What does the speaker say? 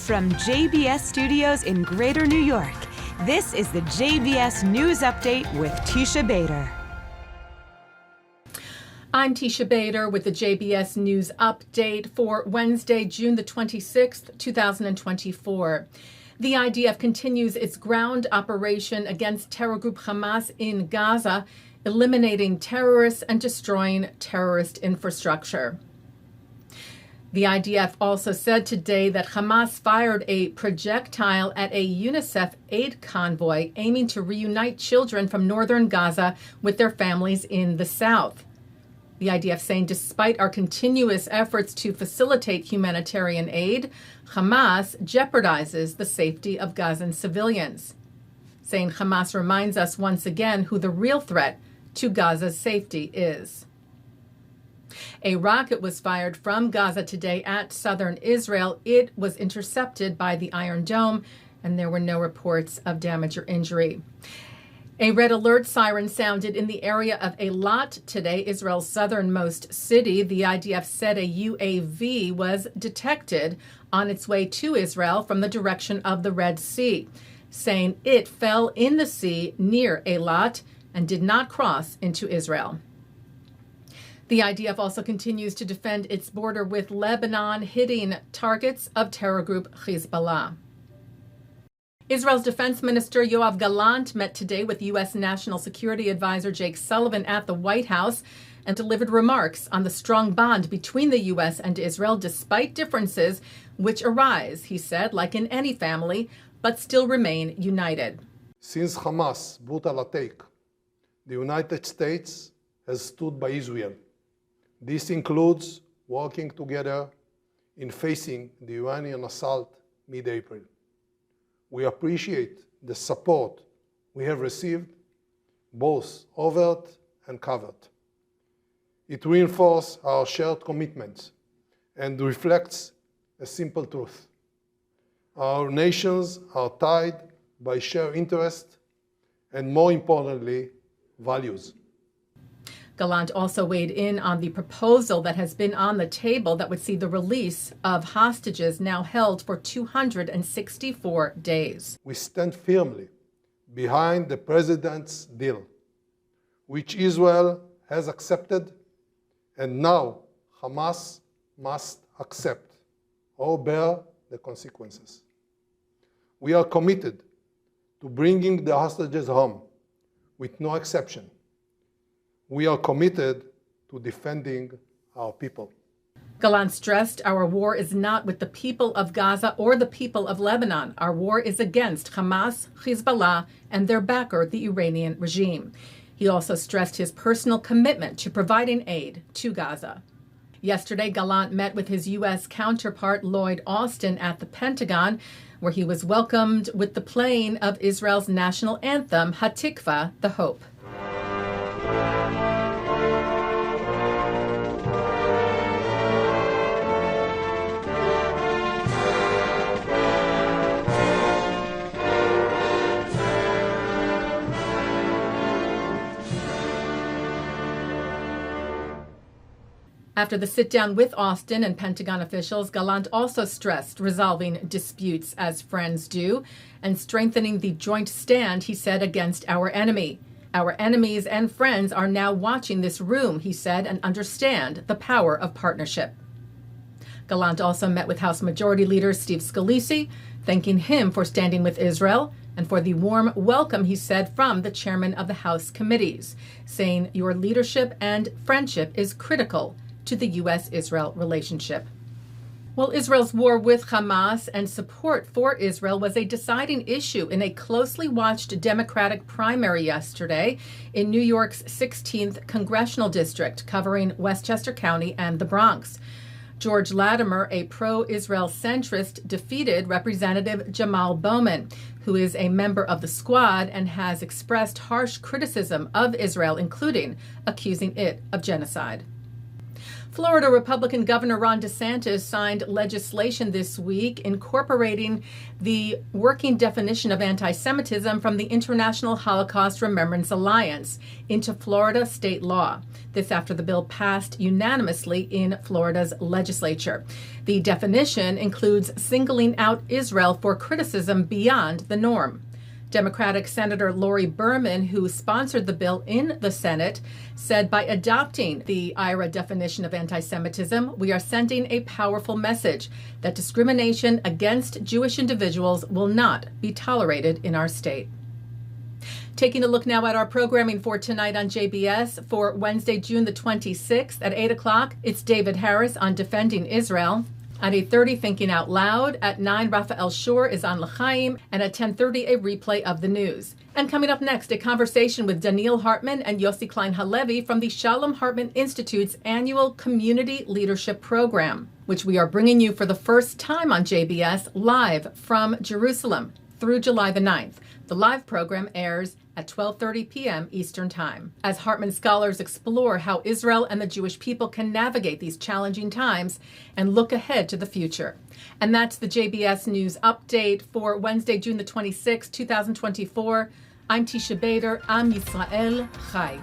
From JBS Studios in Greater New York, this is the JBS News Update with Teisha Bader. I'm Teisha Bader with the JBS News Update for Wednesday, June the 26th, 2024. The IDF continues its ground operation against terror group Hamas in Gaza, eliminating terrorists and destroying terrorist infrastructure. The IDF also said today that Hamas fired a projectile at a UNICEF aid convoy aiming to reunite children from northern Gaza with their families in the south. The IDF saying despite our continuous efforts to facilitate humanitarian aid, Hamas jeopardizes the safety of Gazan civilians. Saying Hamas reminds us once again who the real threat to Gaza's safety is. A rocket was fired from Gaza today at southern Israel. It was intercepted by the Iron Dome, and there were no reports of damage or injury. A red alert siren sounded in the area of Eilat today, Israel's southernmost city. The IDF said a UAV was detected on its way to Israel from the direction of the Red Sea, saying it fell in the sea near Eilat and did not cross into Israel. The IDF also continues to defend its border with Lebanon, hitting targets of terror group Hezbollah. Israel's Defense Minister Yoav Gallant met today with U.S. National Security Advisor Jake Sullivan at the White House and delivered remarks on the strong bond between the U.S. and Israel despite differences which arise, he said, like in any family, but still remain united. Since Hamas' brutal attack, the United States has stood by Israel. This includes working together in facing the Iranian assault mid-April. We appreciate the support we have received, both overt and covert. It reinforces our shared commitments and reflects a simple truth. Our nations are tied by shared interest and, more importantly, values. Gallant also weighed in on the proposal that has been on the table that would see the release of hostages now held for 264 days. We stand firmly behind the president's deal, which Israel has accepted, and now Hamas must accept or bear the consequences. We are committed to bringing the hostages home, with no exception. We are committed to defending our people. Gallant stressed our war is not with the people of Gaza or the people of Lebanon. Our war is against Hamas, Hezbollah, and their backer, the Iranian regime. He also stressed his personal commitment to providing aid to Gaza. Yesterday, Gallant met with his U.S. counterpart Lloyd Austin at the Pentagon, where he was welcomed with the playing of Israel's national anthem, Hatikva, the Hope. After the sit-down with Austin and Pentagon officials, Gallant also stressed resolving disputes as friends do and strengthening the joint stand, he said, against our enemy. Our enemies and friends are now watching this room, he said, and understand the power of partnership. Gallant also met with House Majority Leader Steve Scalise, thanking him for standing with Israel and for the warm welcome, he said, from the chairman of the House committees, saying your leadership and friendship is critical to the U.S.-Israel relationship. Well, Israel's war with Hamas and support for Israel was a deciding issue in a closely watched Democratic primary yesterday in New York's 16th congressional district, covering Westchester County and the Bronx. George Latimer, a pro-Israel centrist, defeated Representative Jamal Bowman, who is a member of the squad and has expressed harsh criticism of Israel, including accusing it of genocide. Florida Republican Governor Ron DeSantis signed legislation this week incorporating the working definition of anti-Semitism from the International Holocaust Remembrance Alliance into Florida state law. This after the bill passed unanimously in Florida's legislature. The definition includes singling out Israel for criticism beyond the norm. Democratic Senator Lori Berman, who sponsored the bill in the Senate, said by adopting the IHRA definition of anti-Semitism, we are sending a powerful message that discrimination against Jewish individuals will not be tolerated in our state. Taking a look now at our programming for tonight on JBS for Wednesday, June the 26th at 8 o'clock, it's David Harris on Defending Israel. At 8:30, Thinking Out Loud. At 9, Raphael Shore is on L'chaim. And at 10:30, a replay of the news. And coming up next, a conversation with Donniel Hartman and Yossi Klein Halevi from the Shalom Hartman Institute's annual Community Leadership Program, which we are bringing you for the first time on JBS live from Jerusalem through July the 9th. The live program airs at 12:30 p.m. Eastern Time, as Hartman scholars explore how Israel and the Jewish people can navigate these challenging times and look ahead to the future. And that's the JBS News Update for Wednesday, June the 26th, 2024. I'm Teisha Bader. Am Yisrael Chai.